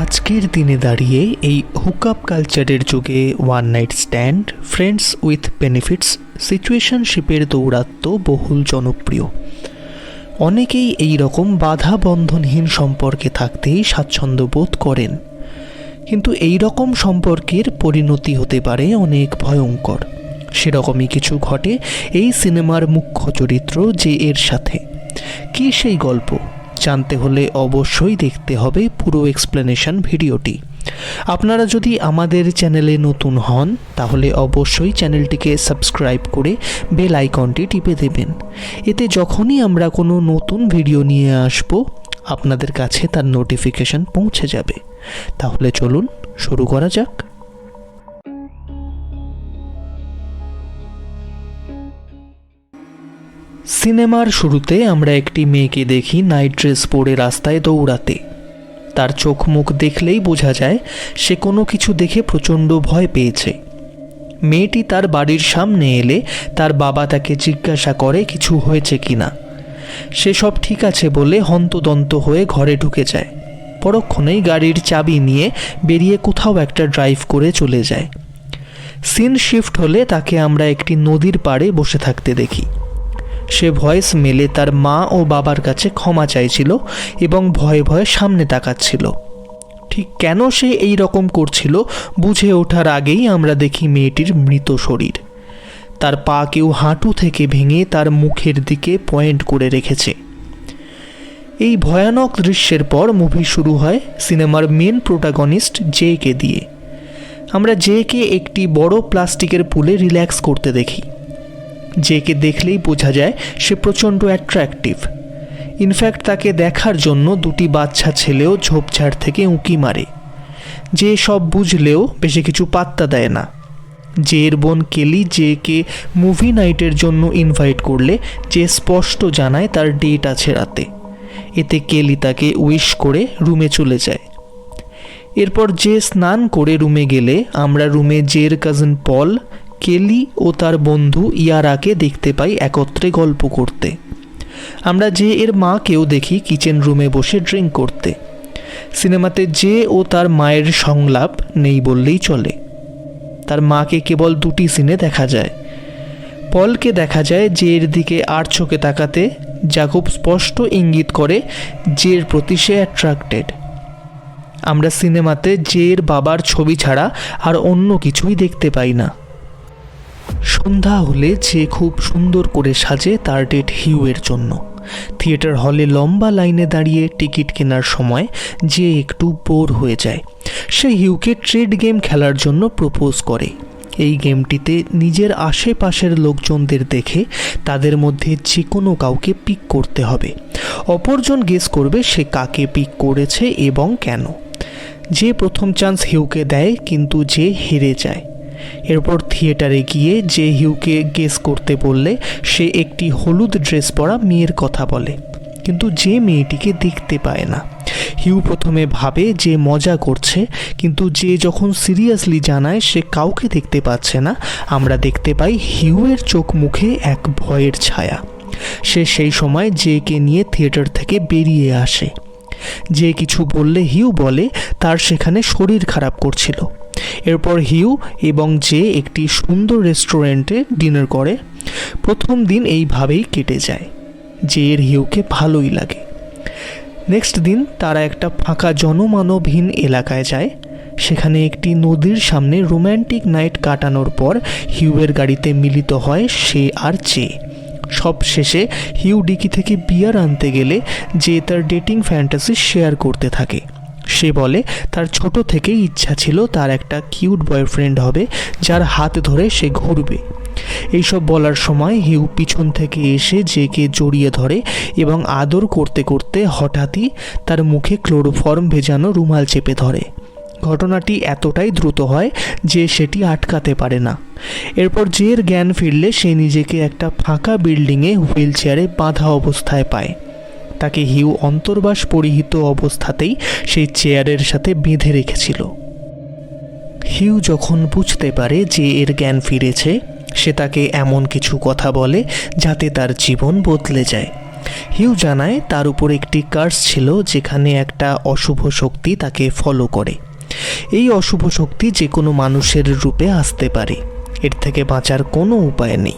আজকের দিনে দাঁড়িয়ে এই হুকআপ কালচারের যুগে one night stand, friends with benefits, সিচুয়েশনশিপের দৌরাত্ম্য বহুল জনপ্রিয়। অনেকেই এই রকম বাধা বন্ধনহীন সম্পর্কে থাকতেই স্বাচ্ছন্দ্য বোধ করেন, কিন্তু এই রকম সম্পর্কের পরিণতি হতে পারে অনেক ভয়ঙ্কর। সেরকমই কিছু ঘটে এই সিনেমার মুখ্য চরিত্র যে এর সাথে। কী সেই গল্প জানতে হলে অবশ্যই দেখতে হবে পুরো এক্সপ্লেনেশন ভিডিওটি। আপনারা যদি আমাদের চ্যানেলে নতুন হন তাহলে অবশ্যই চ্যানেলটিকে সাবস্ক্রাইব করে বেল আইকনটি টিপে দেবেন। এতে যখনই আমরা কোনো নতুন ভিডিও নিয়ে আসব আপনাদের কাছে তার নোটিফিকেশন পৌঁছে যাবে। তাহলে চলুন শুরু করা যাক। সিনেমার শুরুতে আমরা একটি মেয়েকে দেখি নাইট ড্রেস পরে রাস্তায় দৌড়াতে। তার চোখ মুখ দেখলেই বোঝা যায় সে কোনো কিছু দেখে প্রচণ্ড ভয় পেয়েছে। মেয়েটি তার বাড়ির সামনে এলে তার বাবা তাকে জিজ্ঞাসা করে কিছু হয়েছে কিনা। সে সব ঠিক আছে বলে হন্তদন্ত হয়ে ঘরে ঢুকে যায়। পরক্ষণেই গাড়ির চাবি নিয়ে বেরিয়ে কোথাও একটা ড্রাইভ করে চলে যায়। সিন শিফট হলে তাকে আমরা একটি নদীর পাড়ে বসে থাকতে দেখি। সে ভয়েস মেলে তার মা ও বাবার কাছে ক্ষমা চাইছিল এবং ভয়ে ভয়ে সামনে তাকাচ্ছিল। ঠিক কেন সে এই রকম করছিল বুঝে ওঠার আগেই আমরা দেখি মেয়েটির মৃত শরীর। তার পা কেউ হাঁটু থেকে ভেঙে তার মুখের দিকে পয়েন্ট করে রেখেছে। এই ভয়ানক দৃশ্যের পর মুভি শুরু হয় সিনেমার মেন প্রোটাগনিস্ট জেকে দিয়ে। আমরা জেকে একটি বড় প্লাস্টিকের পুলে রিল্যাক্স করতে দেখি। জেকে দেখলেই বোঝা যায় সে প্রচণ্ড অ্যাট্রাকটিভ। ইনফ্যাক্ট তাকে দেখার জন্য দুটি বাচ্চা ছেলেও ঝোপঝাড় থেকে উঁকি মারে। যে সব বুঝলেও বেশি কিছু পাত্তা দেয় না। জের বোন কেলি জেকে মুভি নাইটের জন্য ইনভাইট করলে যে স্পষ্ট জানায় তার ডেট আছে রাতে। এতে কেলি তাকে উইশ করে রুমে চলে যায়। এরপর যে স্নান করে রুমে গেলে আমরা রুমে জের কাজিন পল, কেলি ও তার বন্ধু ইয়ারাকে দেখতে পাই একত্রে গল্প করতে। আমরা জে এর মাকেও দেখি কিচেন রুমে বসে ড্রিঙ্ক করতে। সিনেমাতে জে ও তার মায়ের সংলাপ নেই বললেই চলে। তার মাকে কেবল দুটি সিনে দেখা যায়। পলকে দেখা যায় জের দিকে আর চোখে তাকাতে, যা খুব স্পষ্ট ইঙ্গিত করে জের প্রতি সে অ্যাট্রাক্টেড। আমরা সিনেমাতে জের বাবার ছবি ছাড়া আর অন্য কিছুই দেখতে পাই না। সন্ধ্যা হলে যে খুব সুন্দর করে সাজে তার ডেট হিউয়ের জন্য। থিয়েটার হলে লম্বা লাইনে দাঁড়িয়ে টিকিট কেনার সময় যে একটু বোর হয়ে যায়। সে হিউকে ট্রেড গেম খেলার জন্য প্রপোজ করে। এই গেমটিতে নিজের আশেপাশের লোকজনদের দেখে তাদের মধ্যে যে কোনো কাউকে পিক করতে হবে। অপরজন গেস করবে সে কাকে পিক করেছে এবং কেন। যে প্রথম চান্স হিউকে দেয়, কিন্তু যে হেরে যায়। এরপর থিয়েটারে গিয়ে যে হিউকে গেস করতে বললে সে একটি হলুদ ড্রেস পরা মেয়ের কথা বলে, কিন্তু যে মেয়েটিকে দেখতে পায় না। হিউ প্রথমে ভাবে যে মজা করছে, কিন্তু যে যখন সিরিয়াসলি জানায় সে কাউকে দেখতে পাচ্ছে না, আমরা দেখতে পাই হিউয়ের চোখ মুখে এক ভয়ের ছায়া। সে সেই সময় জেকে নিয়ে থিয়েটার থেকে বেরিয়ে আসে। যে কিছু বললে হিউ বলে তার সেখানে শরীর খারাপ করছিল। এরপর হিউ এবং জে একটি সুন্দর রেস্টুরেন্টে ডিনার করে। প্রথম দিন এইভাবেই কেটে যায়। জের হিউকে ভালোই লাগে। নেক্সট দিন তারা একটা ফাঁকা জনমানবহীন এলাকায় যায়। সেখানে একটি নদীর সামনে রোম্যান্টিক নাইট কাটানোর পর হিউয়ের গাড়িতে মিলিত হয় সে আর জে। সব শেষে হিউ ডিকি থেকে বিয়ার আনতে গেলে যে তার ডেটিং ফ্যান্টাসি শেয়ার করতে থাকে। সে বলে তার ছোট থেকেই ইচ্ছা ছিল তার একটা কিউট বয়ফ্রেন্ড হবে যার হাত ধরে সে ঘুরবে। এইসব বলার সময় হিউ পিছন থেকে এসে জেকে জড়িয়ে ধরে এবং আদর করতে করতে হঠাৎই তার মুখে ক্লোরোফর্ম ভেজানো রুমাল চেপে ধরে। ঘটনাটি এতটাই দ্রুত হয় যে সেটি আটকাতে পারে না। এরপর জের জ্ঞান ফিরলে সে নিজেকে একটা ফাঁকা বিল্ডিংয়ে হুইল চেয়ারে বাঁধা অবস্থায় পায়। তাকে হিউ অন্তর্বাস পরিহিত অবস্থাতেই সেই চেয়ারের সাথে বেঁধে রেখেছিল। হিউ যখন বুঝতে পারে যে এর জ্ঞান ফিরেছে, সে তাকে এমন কিছু কথা বলে যাতে তার জীবন বদলে যায়। হিউ জানায় তার উপর একটি কার্স ছিল, যেখানে একটা অশুভ শক্তি তাকে ফলো করে। এই অশুভ শক্তি যে কোনো মানুষের রূপে আসতে পারে, এর থেকে বাঁচার কোনো উপায় নেই।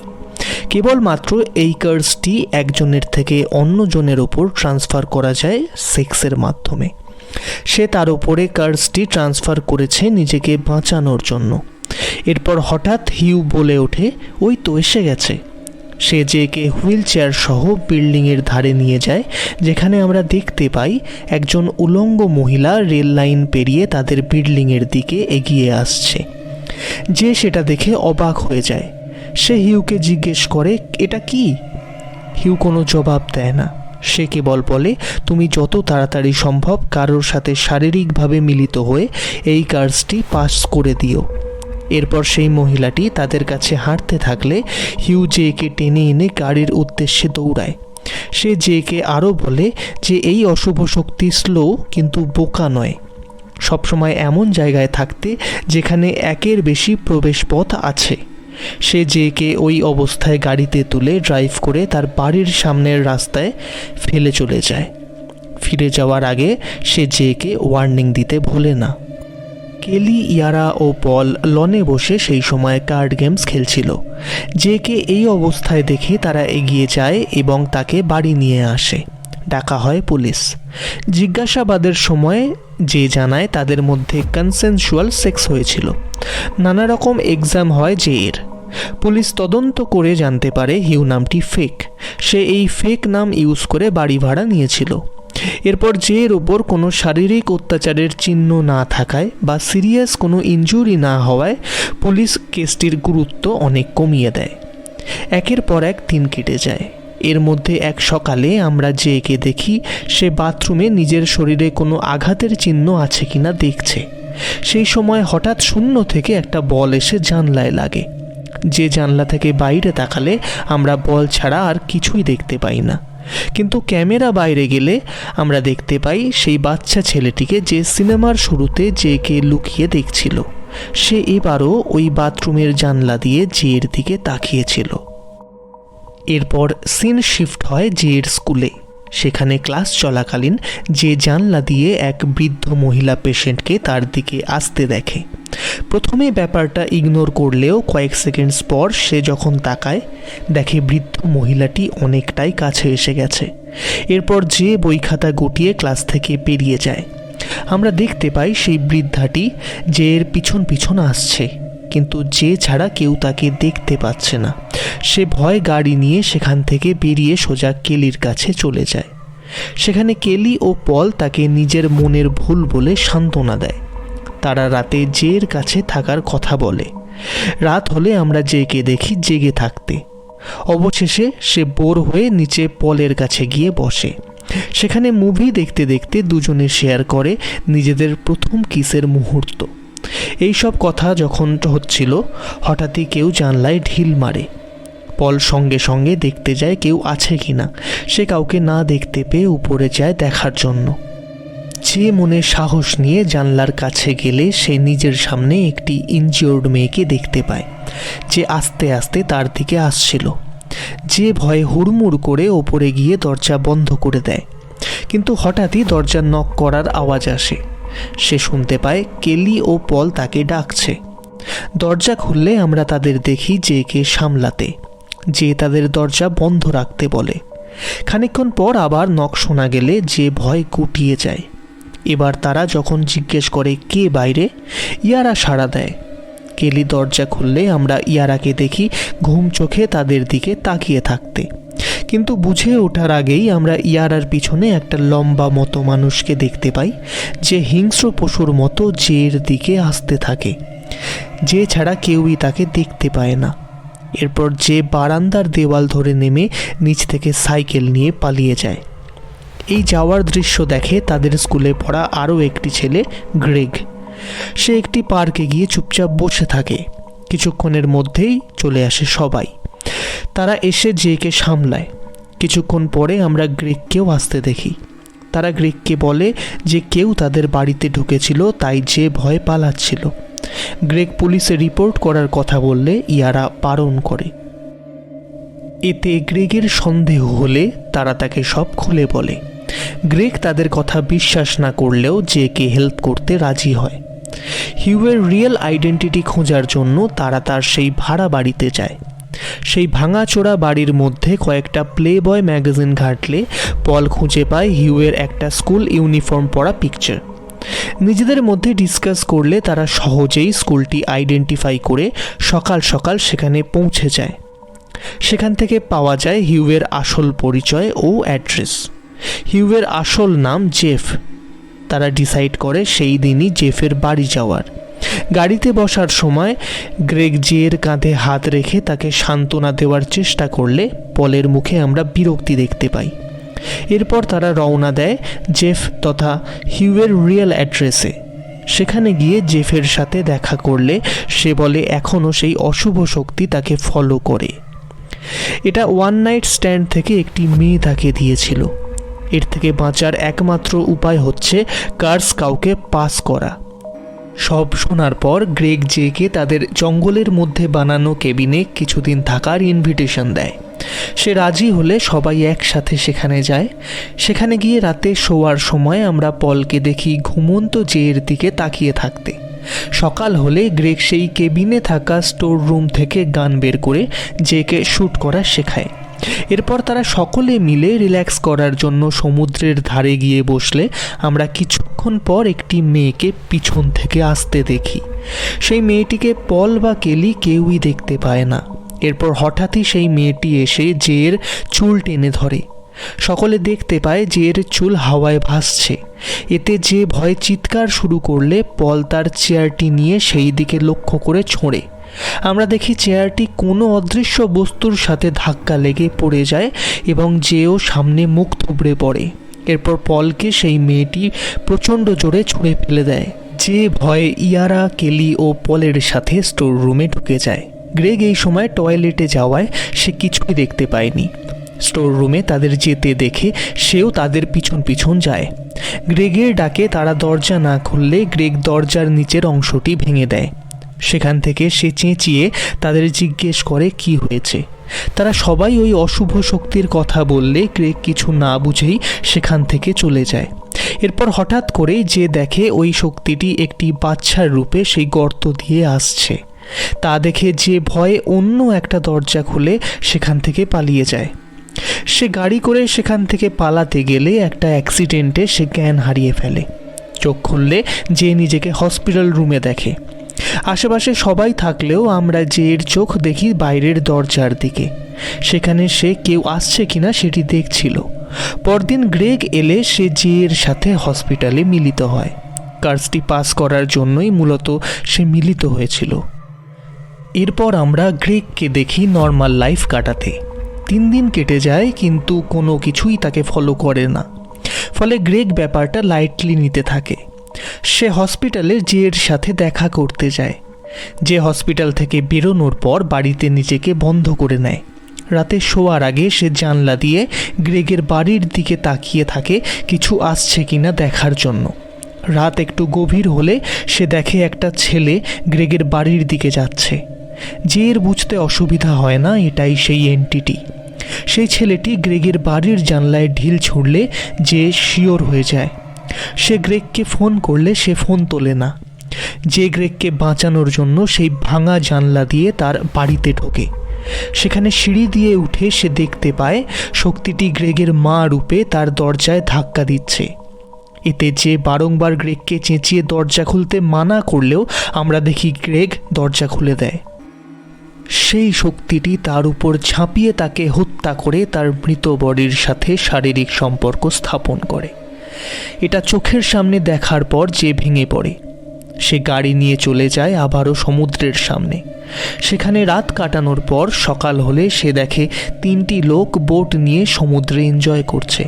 কেবলমাত্র এই কার্সটি একজনের থেকে অন্যজনের ওপর ট্রান্সফার করা যায় সেক্সের মাধ্যমে। সে তার উপরে কার্সটি ট্রান্সফার করেছে নিজেকে বাঁচানোর জন্য। এরপর হঠাৎ হিউ বলে ওঠে, ওই তো এসে গেছে। সে জেকে হুইল চেয়ার সহ বিল্ডিংয়ের ধারে নিয়ে যায়, যেখানে আমরা দেখতে পাই একজন উলঙ্গ মহিলা রেল লাইন পেরিয়ে তাদের বিল্ডিংয়ের দিকে এগিয়ে আসছে। যে সেটা দেখে অবাক হয়ে যায়। সে হিউকে জিজ্ঞেস করে, এটা কি? হিউ কোনো জবাব দেয় না। সে কেবল বলে, তুমি যত তাড়াতাড়ি সম্ভব কারোর সাথে শারীরিকভাবে মিলিত হয়ে এই কার্সটি পাস করে দিও। এরপর সেই মহিলাটি তাদের কাছে হাঁটতে থাকলে হিউ জেকে টেনে এনে গাড়ির উদ্দেশ্যে দৌড়ায়। সে জেকে আরও বলে যে এই অশুভ শক্তি স্লো কিন্তু বোকা নয়, সবসময় এমন জায়গায় থাকতে যেখানে একের বেশি প্রবেশ পথ আছে। সে জেকে ওই অবস্থায় গাড়িতে তুলে ড্রাইভ করে তার বাড়ির সামনের রাস্তায় ফেলে চলে যায়। ফিরে যাওয়ার আগে সে জেকে ওয়ার্নিং দিতে ভোলে না। কেলি, ইয়ারা ও পল লনে বসে সেই সময় কার্ড গেমস খেলছিল। জেকে এই অবস্থায় দেখে তারা এগিয়ে যায় এবং তাকে বাড়ি নিয়ে আসে। ডাকা হয় পুলিশ। জিজ্ঞাসাবাদের সময় যে জানায় তাদের মধ্যে কনসেনসুয়াল সেক্স হয়েছিল। নানা রকম এক্সাম হয় জের। পুলিশ তদন্ত করে জানতে পারে হিউ নামটি ফেক। সে এই ফেক নাম ইউজ করে বাড়ি ভাড়া নিয়েছিল। এরপর জের ওপর কোনো শারীরিক অত্যাচারের চিহ্ন না থাকায় বা সিরিয়াস কোনো ইনজুরি না হওয়ায় পুলিশ কেসটির গুরুত্ব অনেক কমিয়ে দেয়। একের পর এক দিন কেটে যায়। এর মধ্যে এক সকালে আমরা জেকে দেখি সে বাথরুমে নিজের শরীরে কোনো আঘাতের চিহ্ন আছে কিনা দেখছে। সেই সময় হঠাৎ শূন্য থেকে একটা বল এসে জানলায় লাগে। যে জানলা থেকে বাইরে তাকালে আমরা বল ছাড়া আর কিছুই দেখতে পাই না, কিন্তু ক্যামেরা বাইরে গেলে আমরা দেখতে পাই সেই বাচ্চা ছেলেটিকে যে সিনেমার শুরুতে জেকে লুকিয়ে দেখছিল। সে এবারও ওই বাথরুমের জানলা দিয়ে জের দিকে তাকিয়েছিল। এরপর সিন শিফট হয় জের স্কুলে। সেখানে ক্লাস চলাকালীন যে জানলা দিয়ে এক বৃদ্ধ মহিলা পেশেন্টকে তার দিকে আসতে দেখে। প্রথমে ব্যাপারটা ইগনোর করলেও কয়েক সেকেন্ডস পর সে যখন তাকায় দেখে বৃদ্ধ মহিলাটি অনেকটাই কাছে এসে গেছে। এরপর যে বই খাতা গুটিয়ে ক্লাস থেকে বেরিয়ে যায়। আমরা দেখতে পাই সেই বৃদ্ধাটি জের পিছন পিছন আসছে, কিন্তু যে ছাড়া কেউ তাকে দেখতে পাচ্ছে না। সে ভয় গাড়ি নিয়ে সেখান থেকে বেরিয়ে সোজা কেলির কাছে চলে যায়। সেখানে কেলি ও পল তাকে নিজের মনের ভুল বলে সান্ত্বনা দেয়। তারা রাতে জের কাছে থাকার কথা বলে। রাত হলে আমরা জেকে দেখি জেগে থাকতে। অবশেষে সে বোর হয়ে নিচে পলের কাছে গিয়ে বসে। সেখানে মুভি দেখতে দেখতে দুজনে শেয়ার করে নিজেদের প্রথম কিসের মুহূর্ত। এইসব কথা যখন হচ্ছিল হঠাৎই কেউ জানলায় ঢিল মারে। পল সঙ্গে সঙ্গে দেখতে যায় কেউ আছে কিনা। সে কাউকে না দেখতে পেয়ে উপরে যায় দেখার জন্য। যে মনে সাহস নিয়ে জানলার কাছে গেলে সে নিজের সামনে একটি ইনজিওর্ড মেয়েকে দেখতে পায়, যে আস্তে আস্তে তার দিকে আসছিল। যে ভয়ে হুড়মুড় করে ওপরে গিয়ে দরজা বন্ধ করে দেয়, কিন্তু হঠাৎই দরজা নক করার আওয়াজ আসে। সে শুনতে পায় কেলি ও পল তাকে ডাকছে। দরজা খুললে আমরা তাদের দেখি জেকে সামলাতে, যে তাদের দরজা বন্ধ রাখতে বলে। খানিকক্ষণ পর আবার নক শোনা গেলে যে ভয় গুটিয়ে যায়। এবার তারা যখন জিজ্ঞেস করে কে বাইরে, ইয়ারা সাড়া দেয়। কেলি দরজা খুললে আমরা ইয়ারাকে দেখি ঘুম চোখে তাদের দিকে তাকিয়ে থাকতে, কিন্তু বুঝে ওঠার আগেই আমরা ইয়ারার পিছনে একটা লম্বা মতো মানুষকে দেখতে পাই, যে হিংস্র পশুর মতো জের দিকে আসতে থাকে। যে ছাড়া কেউই তাকে দেখতে পায় না। এরপর যে বারান্দার দেওয়াল ধরে নেমে নিচ থেকে সাইকেল নিয়ে পালিয়ে যায়। এই যাওয়ার দৃশ্য দেখে তাদের স্কুলে পড়া আরও একটি ছেলে, গ্রেগ। সে একটি পার্কে গিয়ে চুপচাপ বসে থাকে। কিছুক্ষণের মধ্যেই চলে আসে সবাই। তারা এসে জেকে সামলায়। কিছুক্ষণ পরে আমরা গ্রেগকেও আসতে দেখি। তারা গ্রেগকে বলে যে কেউ তাদের বাড়িতে ঢুকেছিল, তাই যে ভয় পালাচ্ছিল। গ্রেগ পুলিশে রিপোর্ট করার কথা বললে ইয়ারা বারণ করে। এতে গ্রেগের সন্দেহ হলে তারা তাকে সব খুলে বলে। গ্রেগ তাদের কথা বিশ্বাস না করলেও জেকে হেল্প করতে রাজি হয়। হিউয়ের রিয়েল আইডেন্টিটি খোঁজার জন্য তারা তার সেই ভাড়া বাড়িতে যায়। সেই ভাঙাচোরা বাড়ির মধ্যে কয়েকটা প্লে বয় ম্যাগাজিন ঘাঁটলে পল খুঁজে পায় হিউয়ের একটা স্কুল ইউনিফর্ম পরা পিকচার। নিজেদের মধ্যে ডিসকাস করলে তারা সহজেই স্কুলটি আইডেন্টিফাই করে সকাল সকাল সেখানে পৌঁছে যায়। সেখান থেকে পাওয়া যায় হিউয়ের আসল পরিচয় ও অ্যাড্রেস। হিউয়ের আসল নাম জেফ। তারা ডিসাইড করে সেই দিনই জেফের বাড়ি যাওয়ার। গাড়িতে বসার সময় গ্রেগ জের কাঁধে হাত রেখে তাকে সান্ত্বনা দেওয়ার চেষ্টা করলে পলের মুখে আমরা বিরক্তি দেখতে পাই। এরপর তারা রওনা দেয় জেফ তথা হিউয়ের রিয়েল অ্যাড্রেসে। সেখানে গিয়ে জেফের সাথে দেখা করলে সে বলে এখনও সেই অশুভ শক্তি তাকে ফলো করে। এটা ওয়ান নাইট স্ট্যান্ড থেকে একটি মেয়ে তাকে দিয়েছিল। এর থেকে বাঁচার একমাত্র উপায় হচ্ছে কার্স কাউকে পাস করা। সব শোনার পর গ্রেগ জেকে তাদের জঙ্গলের মধ্যে বানানো কেবিনে কিছুদিন থাকার ইনভিটেশন দেয়। সে রাজি হলে সবাই একসাথে সেখানে যায়। সেখানে গিয়ে রাতে শোয়ার সময় আমরা পলকে দেখি ঘুমন্ত জের দিকে তাকিয়ে থাকতে। সকাল হলে গ্রেগ সেই কেবিনে থাকা স্টোর রুম থেকে গান বের করে জেকে শ্যুট করা শেখায়। এরপর তারা সকলে মিলে রিল্যাক্স করার জন্য সমুদ্রের ধারে গিয়ে বসলে আমরা কিছুক্ষণ পর একটি মেয়েকে পিছন থেকে আসতে দেখি। সেই মেয়েটিকে পল বা কেলি কেউই দেখতে পায় না। এরপর হঠাৎই সেই মেয়েটি এসে জের চুল টেনে ধরে। সকলে দেখতে পায় জের চুল হাওয়ায় ভাসছে। এতে যে ভয়ে চিৎকার শুরু করলে পল তার চেয়ারটি নিয়ে সেই দিকে লক্ষ্য করে ছোঁড়ে। আমরা দেখি চেয়ারটি কোনো অদৃশ্য বস্তুর সাথে ধাক্কা লেগে পড়ে যায় এবং যেও সামনে মুখ থুবড়ে পড়ে। এরপর পলকে সেই মেয়েটি প্রচণ্ড জোরে ছুঁড়ে ফেলে দেয়। যে ভয়ে ইয়ারা, কেলি ও পলের সাথে স্টোর রুমে ঢুকে যায়। গ্রেগ এই সময় টয়লেটে যাওয়ায় সে কিছুই দেখতে পায়নি। স্টোর রুমে তাদের যেতে দেখে সেও তাদের পিছন পিছন যায়। গ্রেগের ডাকে তারা দরজা না খুললে গ্রেগ দরজার নিচের অংশটি ভেঙে দেয়। সেখান থেকে সে চেঁচিয়ে তাদের জিজ্ঞেস করে কি হয়েছে। তারা সবাই ওই অশুভ শক্তির কথা বললে গ্রেগ কিছু না বুঝেই সেখান থেকে চলে যায়। এরপর হঠাৎ করেই যে দেখে ওই শক্তিটি একটি বাচ্চার রূপে সেই গর্ত দিয়ে আসছে। তা দেখে যে ভয়ে অন্য একটা দরজা খুলে সেখান থেকে পালিয়ে যায়। সে গাড়ি করে সেখান থেকে পালাতে গেলে একটা অ্যাক্সিডেন্টে সে জ্ঞান হারিয়ে ফেলে। চোখ খুললে যে নিজেকে হসপিটাল রুমে দেখে। আশেপাশে সবাই থাকলেও আমরা জের চোখ দেখি বাইরের দরজার দিকে। সেখানে সে কেউ আসছে কিনা সেটি দেখছিল। পরদিন গ্রেগ এলে সে জের সাথে হসপিটালে মিলিত হয়। কার্সটি পাস করার জন্যই মূলত সে মিলিত হয়েছিল। এরপর আমরা গ্রেগকে দেখি নর্মাল লাইফ কাটাতে। 3 দিন কেটে যায় কিন্তু কোনো কিছুই তাকে ফলো করে না। ফলে গ্রেগ ব্যাপারটা লাইটলি নিতে থাকে। সে হসপিটালে জের সাথে দেখা করতে যায়। যে হসপিটাল থেকে বেরোনোর পর বাড়িতে নিজেকে বন্ধ করে নেয়। রাতে শোয়ার আগে সে জানলা দিয়ে গ্রেগের বাড়ির দিকে তাকিয়ে থাকে কিছু আসছে কিনা দেখার জন্য। রাত একটু গভীর হলে সে দেখে একটা ছেলে গ্রেগের বাড়ির দিকে যাচ্ছে। জের বুঝতে অসুবিধা হয় না এটাই সেই এন্টিটি। সেই ছেলেটি গ্রেগের বাড়ির জানলায় ঢিল ছুঁড়লে যে শিওর হয়ে যায়। সে গ্রেগকে ফোন করলে সে ফোন তোলে না। যে গ্রেগকে বাঁচানোর জন্য সেই ভাঙা জানলা দিয়ে তার বাড়িতে ঢোকে। সেখানে সিঁড়ি দিয়ে উঠে সে দেখতে পায় শক্তিটি গ্রেগের মা রূপে তার দরজায় ধাক্কা দিচ্ছে। এতে যে বারংবার গ্রেগকে চেঁচিয়ে দরজা খুলতে মানা করলেও আমরা দেখি গ্রেগ দরজা খুলে দেয়। সেই শক্তিটি তার উপর ঝাঁপিয়ে তাকে হত্যা করে তার মৃত বডির সাথে শারীরিক সম্পর্ক স্থাপন করে। এটা চোখের সামনে দেখার পর যে ভেঙে পড়ে। সে গাড়ি নিয়ে চলে যায় আবারও সমুদ্রের সামনে। সেখানে রাত কাটানোর পর সকাল হলে সে দেখে 3টি লোক বোট নিয়ে সমুদ্রে এনজয় করছে।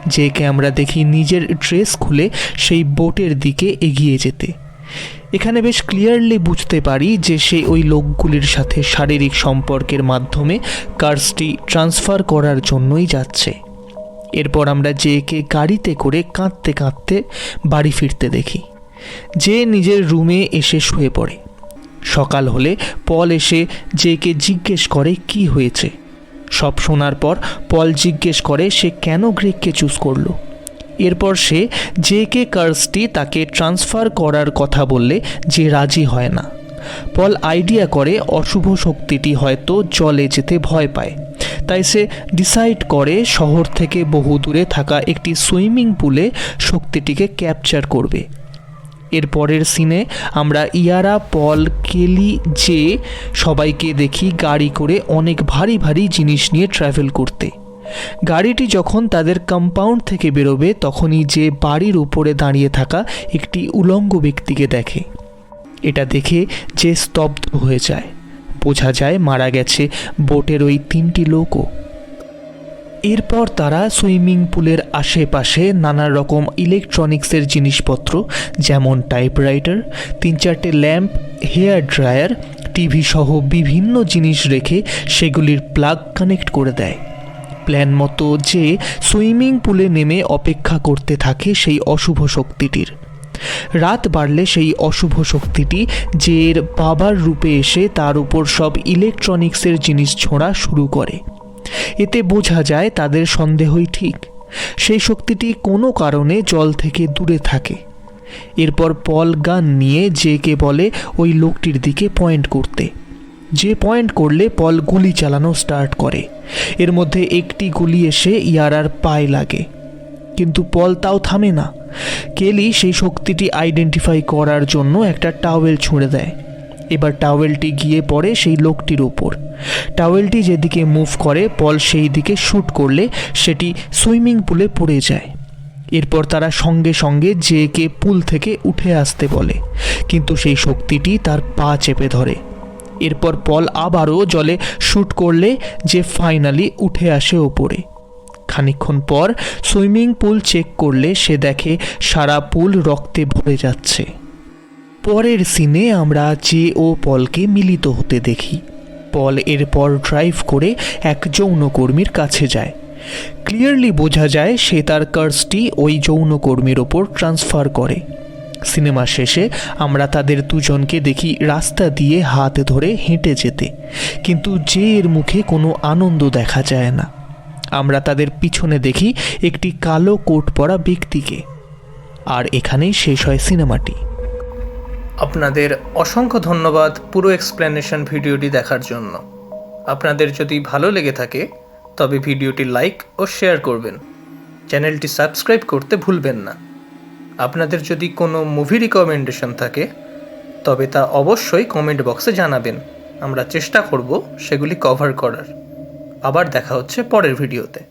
যেকে আমরা দেখি নিজের ড্রেস খুলে সেই বোটের দিকে এগিয়ে যেতে। এখানে বেশ ক্লিয়ারলি বুঝতে পারি যে সে ওই লোকগুলির সাথে শারীরিক সম্পর্কের মাধ্যমে কার্সটি ট্রান্সফার করার জন্যই যাচ্ছে। এরপর আমরা জেকে গাড়িতে করে কাঁদতে কাঁদতে বাড়ি ফিরতে দেখি। যে নিজের রুমে এসে শুয়ে পড়ে। সকাল হলে পল এসে জেকে জিজ্ঞেস করে কি হয়েছে। সব শোনার পর পল জিজ্ঞেস করে সে কেন গ্রেগকে চুজ করলো। এরপর সে জেকে কার্সটি তাকে ট্রান্সফার করার কথা বললে যে রাজি হয় না। পল আইডিয়া করে অশুভ শক্তিটি হয়তো জলে যেতে ভয় পায়, তাই সে ডিসাইড করে শহর থেকে বহু দূরে থাকা একটি সুইমিং পুলে শক্তিটিকে ক্যাপচার করবে। এর পরের সিনে আমরা ইয়ারা, পল, কেলি, জে সবাইকে দেখি গাড়ি করে অনেক ভারী ভারী জিনিস নিয়ে ট্রাভেল করতে। গাড়িটি যখন তাদের কম্পাউন্ড থেকে বেরোবে তখনই যে বাড়ির উপরে দাঁড়িয়ে থাকা একটি উলঙ্গ ব্যক্তিকে দেখে। এটা দেখে যে স্তব্ধ হয়ে যায়। বোঝা যায় মারা গেছে বোটের ওই 3টি লোকও। এরপর তারা সুইমিং পুলের আশেপাশে নানা রকম ইলেকট্রনিক্সের জিনিসপত্র যেমন টাইপরাইটার, 3-4টে ল্যাম্প, হেয়ার ড্রায়ার, টিভি সহ বিভিন্ন জিনিস রেখে সেগুলির প্লাগ কানেক্ট করে দেয়। প্ল্যান মতো যে সুইমিং পুলে নেমে অপেক্ষা করতে থাকে সেই অশুভ শক্তিটির। রাত বাড়লে সেই অশুভ শক্তিটি জের বাবার রূপে এসে তার উপর সব ইলেকট্রনিক্সের জিনিস ছোঁড়া শুরু করে। এতে বোঝা যায় তাদের সন্দেহই ঠিক। সেই শক্তিটি কোনো কারণে জল থেকে দূরে থাকে। এরপর পল গান নিয়ে জেকে বলে ওই লোকটির দিকে পয়েন্ট করতে। যে পয়েন্ট করলে পল গুলি চালানো স্টার্ট করে। এর মধ্যে একটি গুলি এসে ইয়ারার পায়ে লাগে, কিন্তু পল তাও থামে না। কেলি সেই শক্তিটি আইডেন্টিফাই করার জন্য একটা টাওয়েল ছুঁড়ে দেয়। এবার টাওয়েলটি গিয়ে পড়ে সেই লোকটির উপর। টাওয়েলটি যেদিকে মুভ করে পল সেই দিকে শ্যুট করলে সেটি সুইমিং পুলে পড়ে যায়। এরপর তারা সঙ্গে সঙ্গে জেকে পুল থেকে উঠে আসতে বলে, কিন্তু সেই শক্তিটি তার পা চেপে ধরে। এরপর পল আবারও জলে শ্যুট করলে যে ফাইনালি উঠে আসে ওপরে। খানিকক্ষণ পর সুইমিং পুল চেক করলে সে দেখে সারা পুল রক্তে ভরে যাচ্ছে। পরের সিনে আমরা জে ও পলকে মিলিত হতে দেখি। পল এরপর ড্রাইভ করে এক যৌনকর্মীর কাছে যায়। ক্লিয়ারলি বোঝা যায় সে তার কার্সটি ওই যৌনকর্মীর ওপর ট্রান্সফার করে। সিনেমা শেষে আমরা তাদের দুজনকে দেখি রাস্তা দিয়ে হাত ধরে হেঁটে যেতে, কিন্তু জে এর মুখে কোনো আনন্দ দেখা যায় না। আমরা তাদের পিছনে দেখি একটি কালো কোট পরা ব্যক্তিকে। আর এখানেই শেষ হয় সিনেমাটি। আপনাদের অসংখ্য ধন্যবাদ পুরো এক্সপ্লেনেশন ভিডিওটি দেখার জন্য। আপনাদের যদি ভালো লেগে থাকে তবে ভিডিওটি লাইক ও শেয়ার করবেন। চ্যানেলটি সাবস্ক্রাইব করতে ভুলবেন না। আপনাদের যদি কোনো মুভি রিকমেন্ডেশন থাকে তবে তা অবশ্যই কমেন্ট বক্সে জানাবেন। আমরা চেষ্টা করব সেগুলি কভার করার। আবার দেখা হচ্ছে পরের ভিডিওতে।